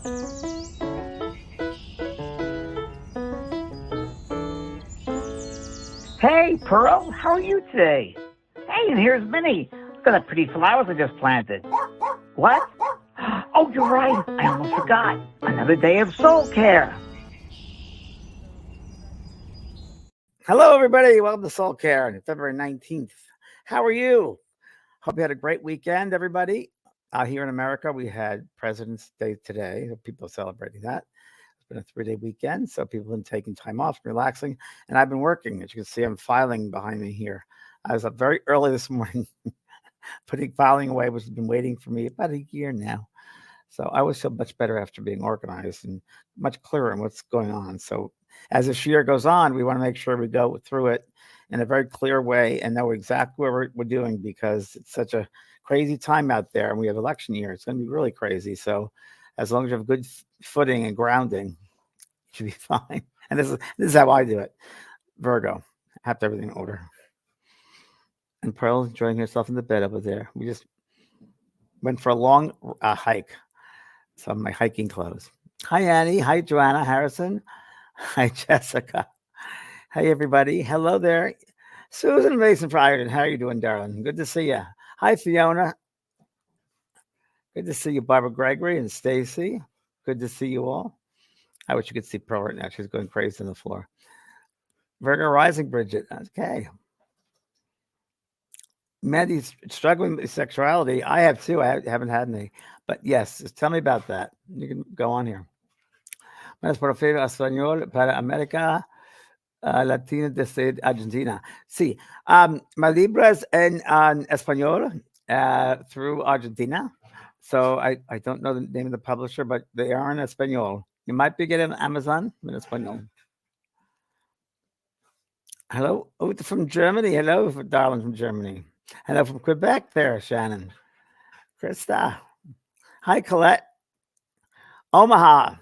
Hey, Pearl, how are you today? Hey, and here's Minnie. Look at that pretty flowers I just planted. What? Oh, you're right. I almost forgot. Another day of SoulCARE. Hello, everybody. Welcome to SoulCARE on February 19th. How are you? Hope you had a great weekend, everybody. Here in America, we had President's Day today. People are celebrating that. It's been a 3-day weekend, so people have been taking time off, relaxing, and I've been working. As you can see, I'm filing behind me here. I was up very early this morning putting filing away, which has been waiting for me about a year now. So I always feel much better after being organized and much clearer in what's going on. So as this year goes on, we want to make sure we go through it in a very clear way and know exactly what we're doing, because it's such a crazy time out there, and we have election year. It's going to be really crazy. So as long as you have good footing and grounding, you should be fine. And this is how I do it. Virgo, have everything in order. And Pearl enjoying herself in the bed over there. We just went for a long hike. Some of my hiking clothes. Hi, Annie. Hi, Joanna Harrison. Hi, Jessica. Hi, everybody. Hello there. Susan Mason Friarton. How are you doing, darling? Good to see you. Hi, Fiona. Good to see you, Barbara Gregory and Stacy. Good to see you all. I wish you could see Pearl right now. She's going crazy on the floor. Virgo Rising, Bridget. Okay. Mandy's struggling with sexuality. I have too. I haven't had any. But yes, just tell me about that. You can go on here. Menos prefiero español para América Latina desde Argentina. Sí. My libras en español through Argentina. So I don't know the name of the publisher, but they are in español. You might be getting Amazon in español. Hello, from Germany. Hello, darling from Germany. Hello from Quebec there, Shannon. Krista. Hi, Colette. Omaha.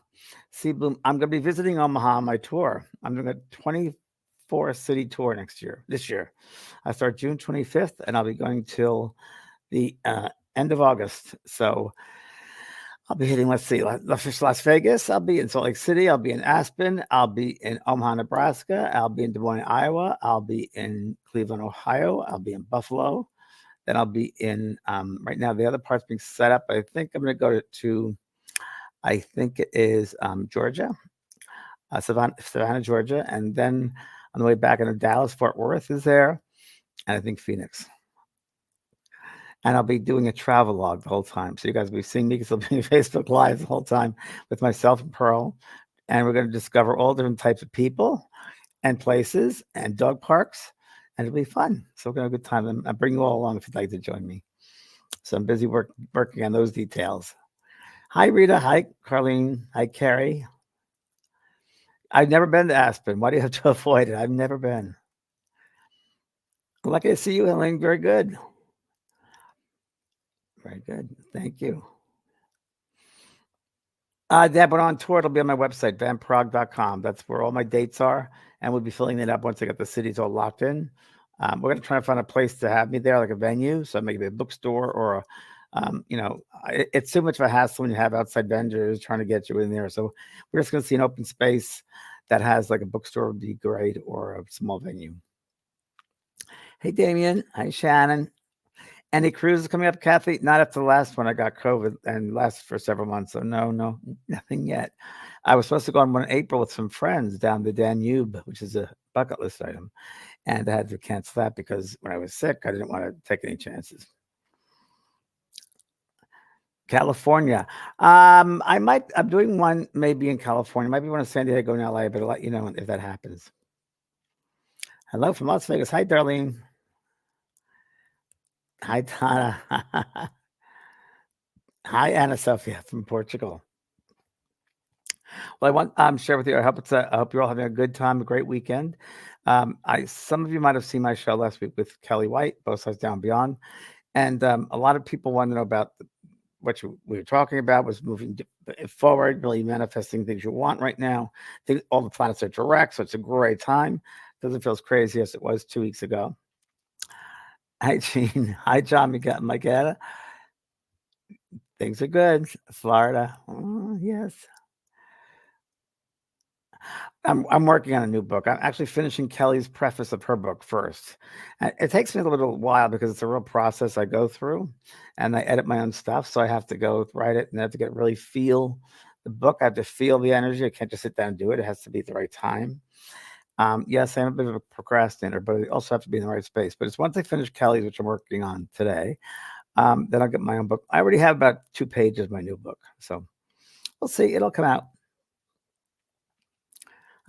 See, Bloom, I'm going to be visiting Omaha on my tour. I'm doing a 24-city tour this year. I start June 25th, and I'll be going till the end of August. So I'll be hitting, let's see, Las Vegas. I'll be in Salt Lake City. I'll be in Aspen. I'll be in Omaha, Nebraska. I'll be in Des Moines, Iowa. I'll be in Cleveland, Ohio. I'll be in Buffalo. Then I'll be in, right now, the other part's being set up. I think I'm going to go to I think it is Georgia, Savannah, Georgia. And then on the way back into Dallas, Fort Worth is there. And I think Phoenix. And I'll be doing a travel log the whole time. So you guys will be seeing me because I'll be on Facebook Live the whole time with myself and Pearl. And we're going to discover all different types of people and places and dog parks. And it'll be fun. So we're going to have a good time. I'll bring you all along if you'd like to join me. So I'm busy working on those details. Hi, Rita. Hi, Carlene. Hi, Carrie. I've never been to Aspen. Why do you have to avoid it? I've never been. Lucky to see you, Helene. Very good. Very good. Thank you. That went on tour. It'll be on my website, vanprog.com. That's where all my dates are. And we'll be filling it up once I get the cities all locked in. We're going to try to find a place to have me there, like a venue. So maybe a bookstore or it's too much of a hassle when you have outside vendors trying to get you in there. So we're just going to see an open space that has like a bookstore would be great, or a small venue. Hey, Damien. Hi, Shannon. Any cruises coming up, Kathy? Not after the last one. I got COVID and lasted for several months. So no, nothing yet. I was supposed to go on one in April with some friends down the Danube, which is a bucket list item. And I had to cancel that because when I was sick, I didn't want to take any chances. California. I'm doing one maybe in California. Might be one in San Diego and LA, but I'll let you know if that happens. Hello from Las Vegas. Hi, Darlene. Hi, Tana. Hi, Anna Sophia from Portugal. Well, I want to share with you. I hope you're all having a good time, a great weekend. Some of you might have seen my show last week with Kellee White, Both Sides Down Beyond, and a lot of people want to know about what we were talking about was moving forward, really manifesting things you want right now. I think all the planets are direct, so it's a great time. Doesn't feel as crazy as it was 2 weeks ago. Hi, Gene. Hi, John. Michaela. Things are good. Florida. Oh, yes. I'm working on a new book. I'm actually finishing Kellee's preface of her book first. It takes me a little while because it's a real process I go through, and I edit my own stuff. So I have to go write it, and I have to really feel the book. I have to feel the energy. I can't just sit down and do it. It has to be at the right time. Yes, I'm a bit of a procrastinator, but I also have to be in the right space. But it's once I finish Kellee's, which I'm working on today, then I'll get my own book. I already have about 2 pages of my new book, so we'll see. It'll come out.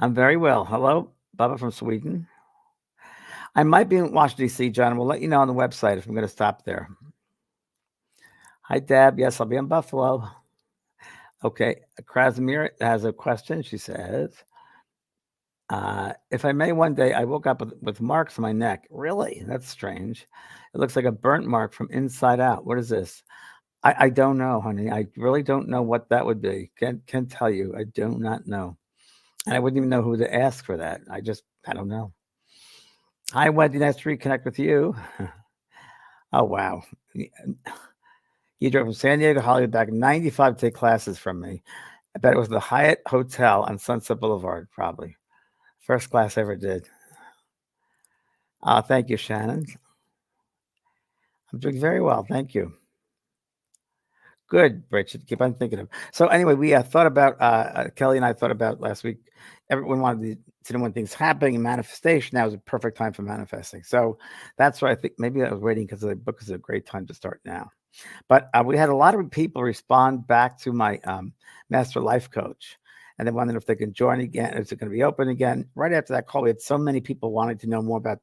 I'm very well. Hello, Bubba from Sweden. I might be in Washington, D.C., John. We'll let you know on the website if I'm going to stop there. Hi, Deb. Yes, I'll be in Buffalo. Okay. Krasimir has a question. She says, if I may, one day I woke up with marks on my neck. Really? That's strange. It looks like a burnt mark from inside out. What is this? I don't know, honey. I really don't know what that would be. Can't tell you. I do not know. And I wouldn't even know who to ask for that. I don't know. Hi, Wendy. Nice to reconnect with you. Oh, wow. You drove from San Diego, Hollywood, back in 95 to take classes from me. I bet it was the Hyatt Hotel on Sunset Boulevard, probably. First class I ever did. Thank you, Shannon. I'm doing very well. Thank you. Good, Richard. Keep on thinking of. So anyway, we thought about Kellee and I thought about last week. Everyone wanted to know when things happening in manifestation. That was a perfect time for manifesting. So that's why I think maybe I was waiting because the book is a great time to start now. But we had a lot of people respond back to my master life coach, and they wanted if they can join again. Is it going to be open again? Right after that call, we had so many people wanting to know more about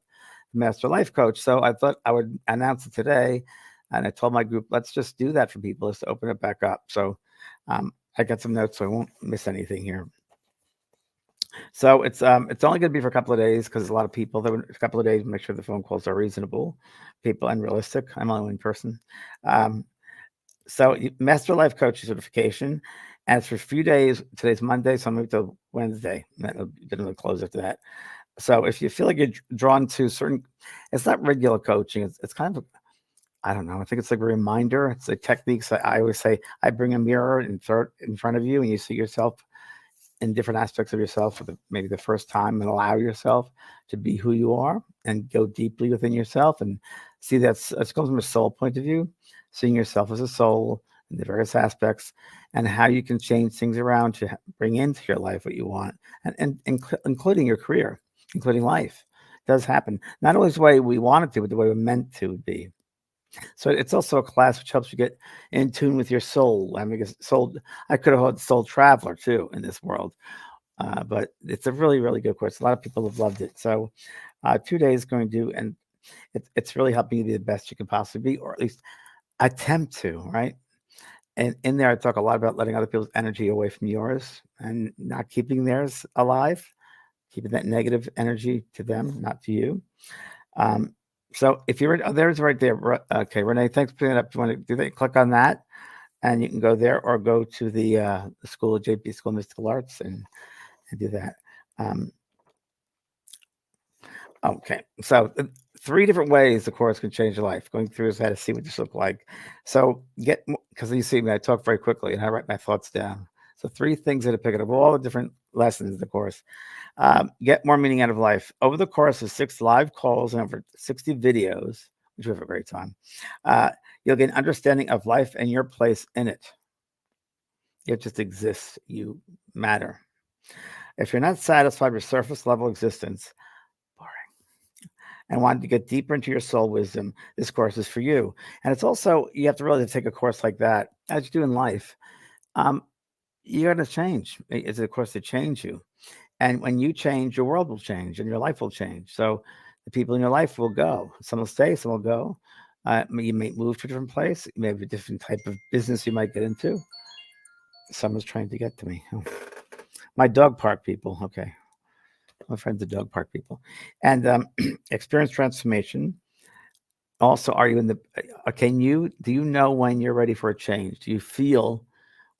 the master life coach. So I thought I would announce it today. And I told my group, let's just do that for people, is to open it back up. So I got some notes, so I won't miss anything here. So it's only going to be for a couple of days because a lot of people. There were a couple of days. Make sure the phone calls are reasonable, people, and realistic. I'm only one person. So Master Life Coach certification, and it's for a few days. Today's Monday, so I'm moving to Wednesday. Then it'll close after that. So if you feel like you're drawn to certain, it's not regular coaching. It's kind of I don't know. I think it's like a reminder. It's the techniques. I always say I bring a mirror and throw it in front of you, and you see yourself in different aspects of yourself for maybe the first time, and allow yourself to be who you are and go deeply within yourself and see it comes from a soul point of view, seeing yourself as a soul in the various aspects and how you can change things around to bring into your life what you want, and including your career, including life. It does happen. Not always the way we want it to, but the way we're meant to be. So it's also a class which helps you get in tune with your soul. I mean, I could have had Soul Traveler too in this world, but it's a really, really good course. A lot of people have loved it. So 2 days going to do, and it's really helping you be the best you can possibly be, or at least attempt to, right? And in there, I talk a lot about letting other people's energy away from yours and not keeping theirs alive, keeping that negative energy to them, not to you. So if you're there's right there. Okay, Renee, thanks for putting it up. Do you want to do that? Click on that, and you can go there or go to the school of JP School of Mystical Arts and do that. Okay, so 3 different ways the course can change your life. Going through is how to see what this look like. So because you see me, I talk very quickly and I write my thoughts down. So 3 things that are picking up all the different lessons in the course. Get more meaning out of life. Over the course of 6 live calls and over 60 videos, which we have a great time, you'll get an understanding of life and your place in it. It just exists. You matter. If you're not satisfied with surface level existence, boring, and want to get deeper into your soul wisdom, this course is for you. And it's also, you have to really take a course like that, as you do in life. You're going to change. It's a course to change you. And when you change, your world will change and your life will change. So the people in your life will go. Some will stay, some will go. You may move to a different place. You may have a different type of business you might get into. Someone's trying to get to me. My dog park people. Okay. My friends are dog park people. And experience transformation. Also, are you in the, do you know when you're ready for a change? Do you feel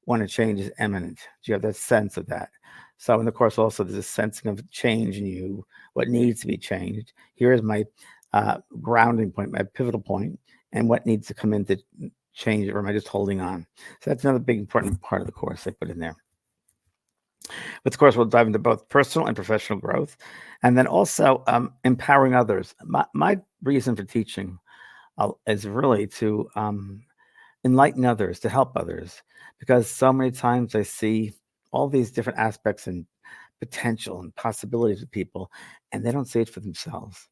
when a change is imminent? Do you have that sense of that? So in the course also, there's a sensing of change in you, what needs to be changed. Here is my grounding point, my pivotal point, and what needs to come in to change it, or am I just holding on? So that's another big important part of the course I put in there. With the course, we'll dive into both personal and professional growth, and then also empowering others. My reason for teaching is really to enlighten others, to help others, because so many times I see all these different aspects and potential and possibilities of people, and they don't see it for themselves.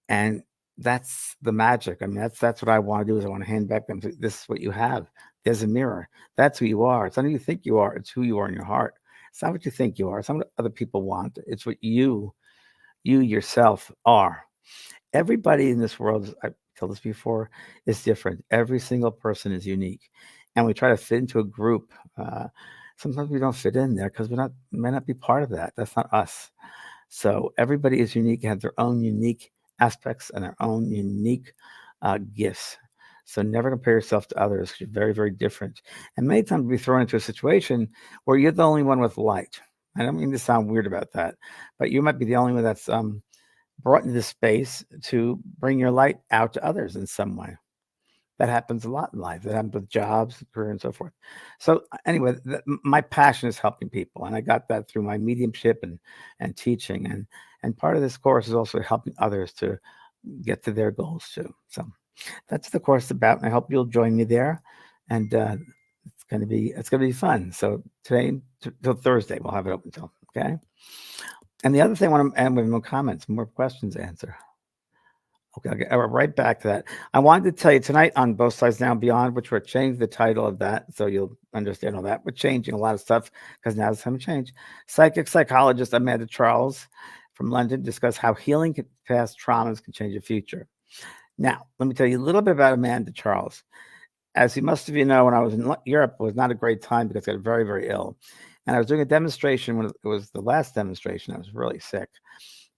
And that's the magic. I mean, that's what I want to do. Is I want to hand back them. This is what you have. There's a mirror. That's who you are. It's not who you think you are. It's who you are in your heart. It's not what you think you are. It's not what other people want. It's what you yourself are. Everybody in this world, I've told this before, is different. Every single person is unique, and we try to fit into a group. Sometimes we don't fit in there because may not be part of that. That's not us. So everybody is unique and have their own unique aspects and their own unique gifts. So never compare yourself to others because you're very, very different. And many times we thrown into a situation where you're the only one with light. I don't mean to sound weird about that, but you might be the only one that's brought into this space to bring your light out to others in some way. That happens a lot in life. That happens with jobs, career, and so forth. So anyway, my passion is helping people, and I got that through my mediumship and teaching. And part of this course is also helping others to get to their goals too. So that's what the course is about, and I hope you'll join me there. And it's gonna be fun. So today till Thursday, we'll have it open till, okay. And the other thing I want to end with more comments, more questions to answer. Okay, I'll get right back to that. I wanted to tell you tonight on Both Sides Now and Beyond, which we're changing the title of that, so you'll understand all that. We're changing a lot of stuff because now it's time to change. Psychic psychologist Amanda Charles from London discuss how healing past traumas can change the future. Now, let me tell you a little bit about Amanda Charles. As you most of you know, when I was in Europe, it was not a great time because I got very, very ill. And I was doing a demonstration when it was the last demonstration. I was really sick,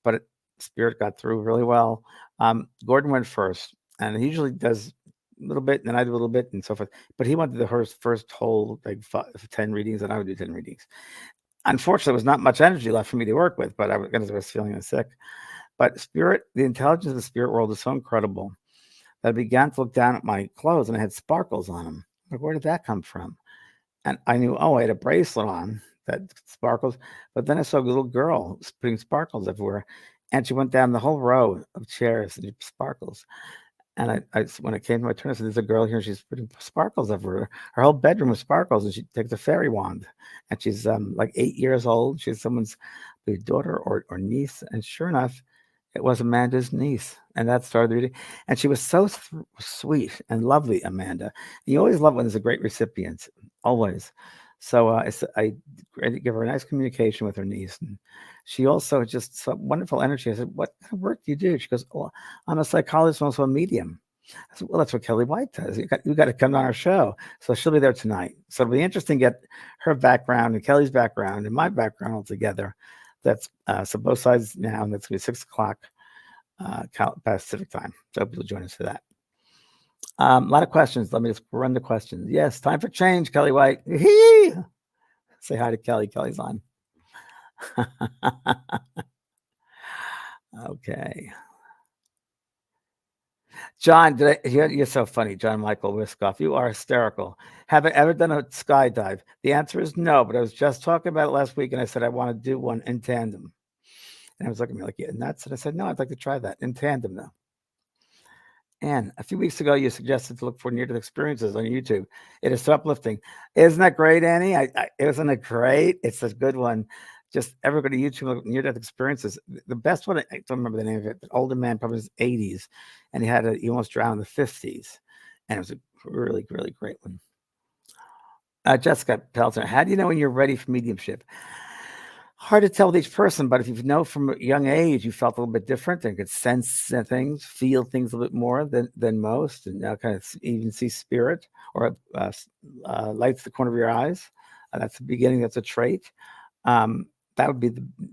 but Spirit got through really well. Gordon went first, and he usually does a little bit, and then I do a little bit, and so forth. But he went to the first whole 10 readings, and I would do 10 readings. Unfortunately, there was not much energy left for me to work with, but I was feeling sick. But Spirit, the intelligence of the spirit world is so incredible that I began to look down at my clothes, and I had sparkles on them. Like, where did that come from? And I knew, I had a bracelet on that sparkles. But then I saw a little girl putting sparkles everywhere. And she went down the whole row of chairs and sparkles. And I when it came to my turn, I said, there's a girl here. She's putting sparkles everywhere. Her whole bedroom was sparkles. And she takes a fairy wand. And she's like 8 years old. She's someone's daughter or niece. And sure enough, it was Amanda's niece. And that started the reading. And she was so sweet and lovely, Amanda. And you always love when there's a great recipient. Always. So I give her a nice communication with her niece. And she also just so wonderful energy. I said, what kind of work do you do? She goes, oh, I'm a psychologist, also a medium. I said, well, that's what Kellee White does. You got to come on our show. So she'll be there tonight. So it'll be interesting to get her background and Kelly's background and my background all together. That's so Both Sides Now, and that's going to be 6 o'clock Pacific time. So hope you'll join us for that. A lot of questions. Let me just run the questions. Yes, time for change, Kellee White. Say hi to Kelly. Kelly's on. Okay. John, you're so funny, John Michael Wiskoff. You are hysterical. Have I ever done a skydive? The answer is no, but I was just talking about it last week, and I said I want to do one in tandem. And I was looking at me like, you're nuts. And I said, no, I'd like to try that in tandem, though. And a few weeks ago, you suggested to look for near-death experiences on YouTube. It is so uplifting. Isn't that great, Annie? Isn't it great? It's a good one. Just everybody YouTube look near-death experiences. The best one, I don't remember the name of it, but older man, probably in his 80s, and he almost drowned in the 50s. And it was a really, really great one. Jessica Pelton, how do you know when you're ready for mediumship? Hard to tell with each person, but if you know from a young age you felt a little bit different and could sense things, feel things a little bit more than most, and now kind of even see spirit or lights the corner of your eyes, that's the beginning. That's a trait. That would be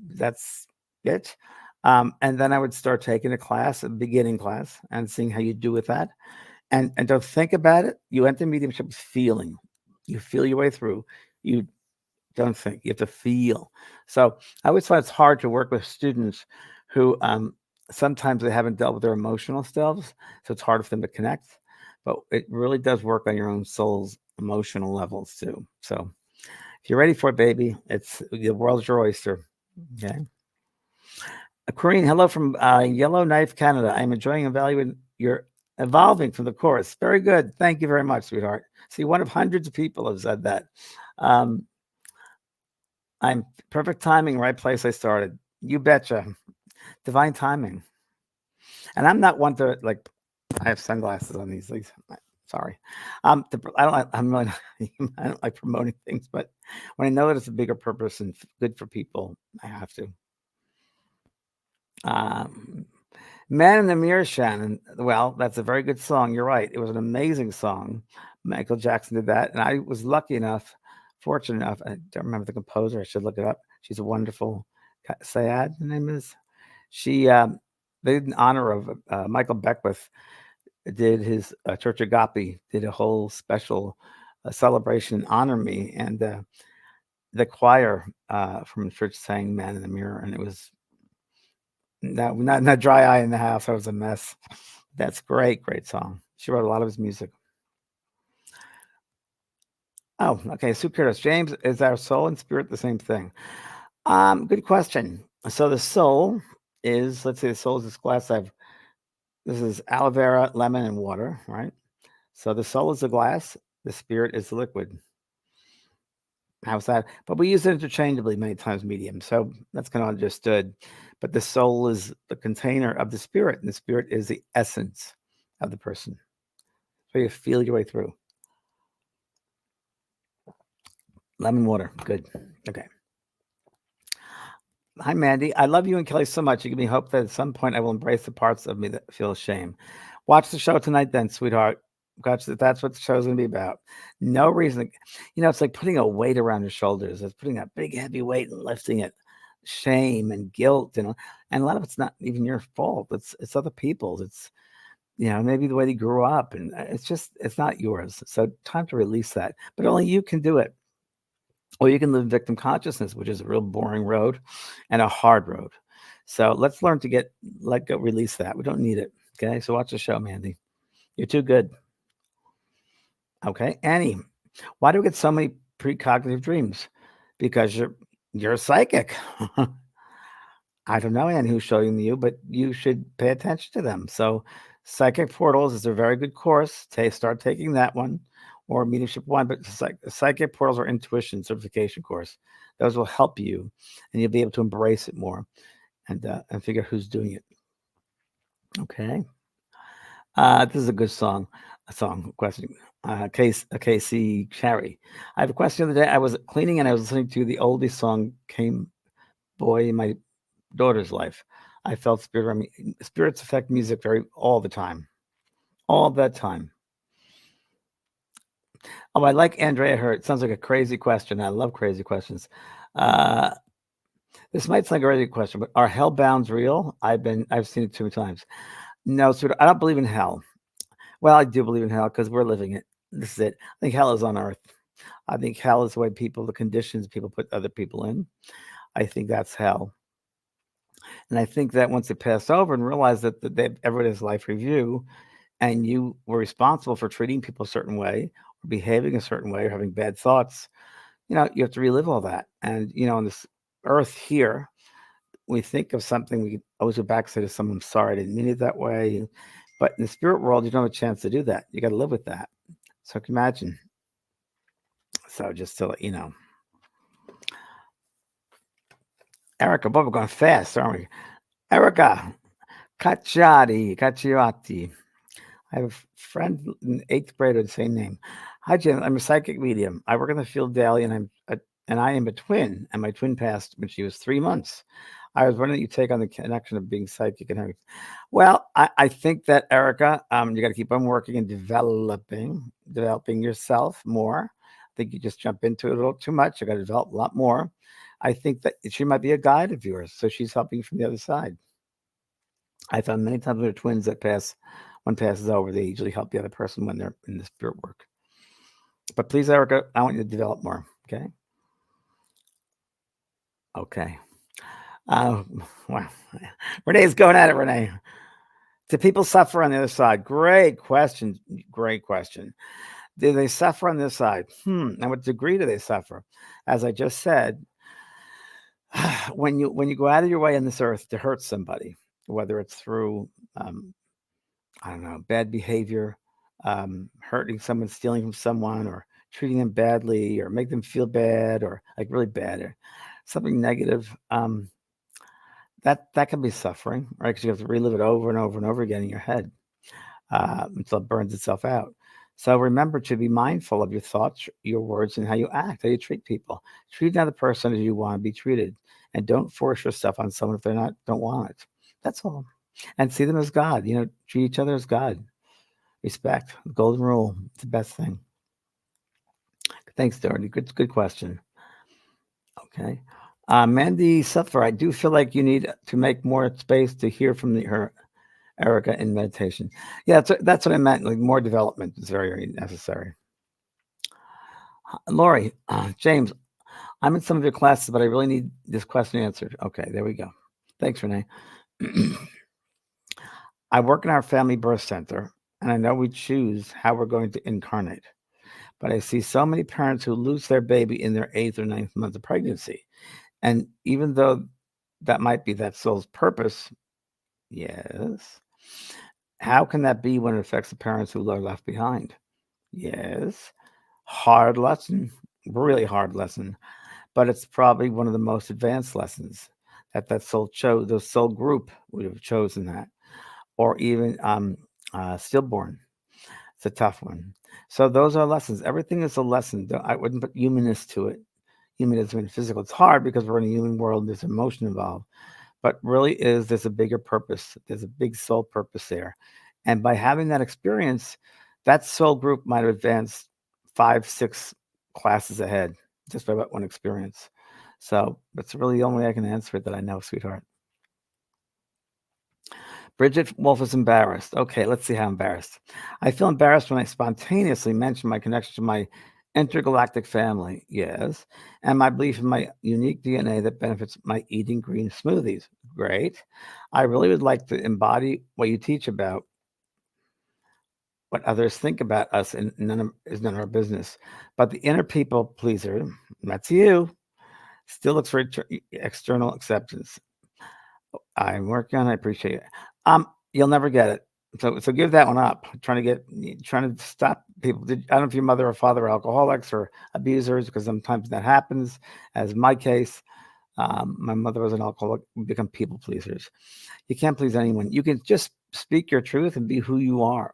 that's it. And then I would start taking a class, a beginning class, and seeing how you do with that. And don't think about it. You enter mediumship with feeling. You feel your way through. You don't think. You have to feel. So I always find it's hard to work with students who sometimes they haven't dealt with their emotional selves, so it's hard for them to connect. but it really does work on your own soul's emotional levels too. So if you're ready for it, baby, it's the world's your oyster. Okay. Corrine, hello from Yellowknife, Canada. I'm enjoying evaluating your evolving from the course. Very good. Thank you very much, sweetheart. See, one of hundreds of people have said that. Um, I'm perfect timing, right place I started. You betcha. Divine timing. And I'm not one to like. I have sunglasses on these. Sorry. I don't. I'm really. I don't like promoting things, but when I know that it's a bigger purpose and good for people, I have to. Man in the Mirror, Shannon. Well, that's a very good song. You're right. It was an amazing song. Michael Jackson did that, and I was lucky enough, fortunate enough. I don't remember the composer. I should look it up. She's a wonderful. Sayad, the name is. She. They did in honor of Michael Beckwith. Did his Church Agape did a whole special celebration and honor me, and the choir from the church sang "Man in the Mirror," and it was not dry eye in the house. I was a mess. That's great song. She wrote a lot of his music. Oh, okay. Sue Curtis. James, is our soul and spirit the same thing? Good question. So the soul is, let's say the soul is this glass. This is aloe vera, lemon, and water, right? So the soul is the glass, the spirit is the liquid. How's that? But we use it interchangeably many times, medium. So that's kind of understood. But the soul is the container of the spirit, and the spirit is the essence of the person. So you feel your way through. Lemon water. Good. Okay. Hi, Mandy. I love you and Kellee so much. You give me hope that at some point I will embrace the parts of me that feel shame. Watch the show tonight, then, sweetheart. That's what the show's going to be about. No reason. It's like putting a weight around your shoulders. It's putting that big, heavy weight and lifting it. Shame and guilt, and a lot of it's not even your fault. It's other people's. It's maybe the way they grew up, and it's not yours. So time to release that. But only you can do it. Or you can live victim consciousness, which is a real boring road and a hard road. So let's learn to let go, release that. We don't need it. Okay. So watch the show, Mandy. You're too good. Okay. Annie, why do we get so many precognitive dreams? Because you're a psychic. I don't know, Annie, who's showing you, but you should pay attention to them. So Psychic Portals is a very good course. Start taking that one. Or Mediumship 1, but Psychic Portals or Intuition Certification course. Those will help you, and you'll be able to embrace it more and figure out who's doing it. Okay. This is a good song. Question. KC Cherry. I have a question the other day. I was cleaning and I was listening to the oldie song Came Boy in My Daughter's Life. I felt spirits affect music all the time. All the time. Oh, I like Andrea Hurt. Sounds like a crazy question. I love crazy questions. This might sound like a crazy question, but are hell bounds real? I've seen it 2 times. No, I don't believe in hell. Well, I do believe in hell because we're living it. This is it. I think hell is on earth. I think hell is the conditions people put other people in. I think that's hell. And I think that once it passed over and realized that everybody has life review, and you were responsible for treating people a certain way, or behaving a certain way, or having bad thoughts, you have to relive all that. And, on this earth here, we think of something, we always go back and say to someone, I'm sorry, I didn't mean it that way. But in the spirit world, you don't have a chance to do that. You got to live with that. So can you imagine? So just to let you know. Erica, boy, we're going fast, aren't we? Erica, Cacciati. I have a friend in 8th grade with the same name. Hi, Jim. I'm a psychic medium. I work in the field daily, and I am a twin. And my twin passed when she was 3 months. I was wondering you take on the connection of being psychic and everything. Well, I think that, Erica, you got to keep on working and developing yourself more. I think you just jump into it a little too much. You got to develop a lot more. I think that she might be a guide of yours, so she's helping you from the other side. I found many times when twins that one passes over, they usually help the other person when they're in the spirit work. But please, Erica, I want you to develop more. Okay. Okay. Wow. Renee's going at it, Renee. Do people suffer on the other side? Great question. Great question. Do they suffer on this side? And what degree do they suffer? As I just said, when you go out of your way on this earth to hurt somebody, whether it's through I don't know, bad behavior, hurting someone, stealing from someone, or treating them badly, or make them feel bad, or like really bad, or something negative, that can be suffering, right? Because you have to relive it over and over and over again in your head until it burns itself out. So remember to be mindful of your thoughts, your words, and how you act, how you treat people. Treat another person as you want to be treated, and don't force yourself on someone if they don't want it. That's all. And see them as God. Treat each other as God. Respect, golden rule. It's the best thing. Thanks, Dorothy. Good question. Okay. Mandy Suffer, I do feel like you need to make more space to hear from her Erica in meditation. Yeah, that's what I meant. Like more development is very, very necessary. Lori, James, I'm in some of your classes, but I really need this question answered. Okay, there we go. Thanks, Renee. I work in our family birth center, and I know we choose how we're going to incarnate. But I see so many parents who lose their baby in their 8th or 9th month of pregnancy. And even though that might be that soul's purpose, yes, how can that be when it affects the parents who are left behind? Yes, hard lesson, really hard lesson. But it's probably one of the most advanced lessons that soul chose, the soul group would have chosen that, or even stillborn. It's a tough one. So those are lessons. Everything is a lesson. I wouldn't put humanness to it. Humanism and physical. It's hard because we're in a human world and there's emotion involved. But really there's a bigger purpose. There's a big soul purpose there. And by having that experience, that soul group might have advanced 5, 6 classes ahead just by that one experience. So that's really the only way I can answer it that I know, sweetheart. Bridget Wolf is embarrassed. Okay, let's see how embarrassed. I feel embarrassed when I spontaneously mention my connection to my intergalactic family, yes, and my belief in my unique DNA that benefits my eating green smoothies. Great. I really would like to embody what you teach about what others think about us, and is none of our business. But the inner people pleaser, that's you, still looks for external acceptance. I'm working on it. I appreciate it. You'll never get it. So give that one up. Trying to stop people. I don't know if your mother or father are alcoholics or abusers, because sometimes that happens. As in my case, my mother was an alcoholic. We become people pleasers. You can't please anyone. You can just speak your truth and be who you are,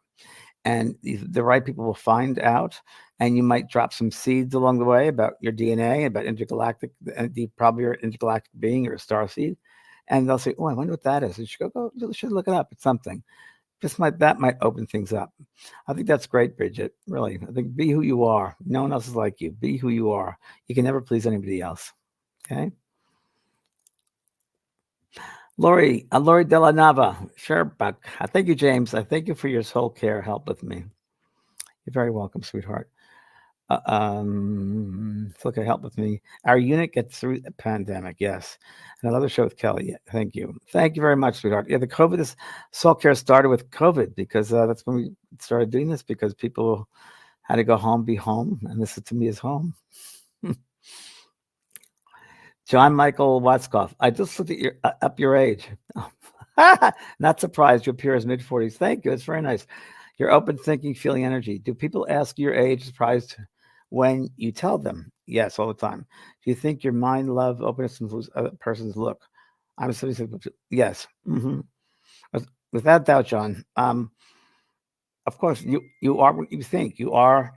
and the right people will find out. And you might drop some seeds along the way about your DNA, about intergalactic. And probably you're an intergalactic being or a star seed. And they'll say, "Oh, I wonder what that is." And you should look it up. It's something. That might open things up. I think that's great, Bridget. Really, I think be who you are. No one else is like you. Be who you are. You can never please anybody else. Okay. Lori Della Nava, sure, Buck. Thank you, James. I thank you for your SoulCARE help with me. You're very welcome, sweetheart. SoulCARE help with me. Our unit gets through the pandemic, yes. And another show with Kellee. Thank you. Thank you very much, sweetheart. Yeah, this SoulCARE started with COVID, because that's when we started doing this, because people had to go home, be home, and this to me is home. John Michael Watzkoff. I just looked at up your age. Not surprised. You appear as mid-40s. Thank you. It's very nice. Your open thinking, feeling energy. Do people ask your age surprised when you tell them? Yes, all the time. Do you think your mind, love, openness influence other person's look? I'm yes. Without doubt, John. Of course, you are what you think. You are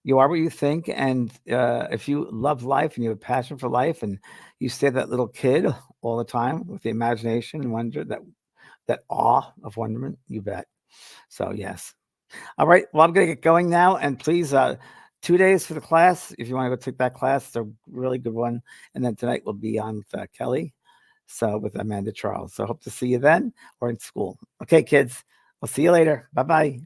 what you think, and if you love life and you have a passion for life, and you stay that little kid all the time with the imagination and wonder, that awe of wonderment, you bet. So yes. All right. Well, I'm going to get going now, and please, 2 days for the class. If you want to go take that class, it's a really good one. And then tonight we'll be on with Kellee, so with Amanda Charles. So hope to see you then or in school. Okay, kids. We'll see you later. Bye-bye.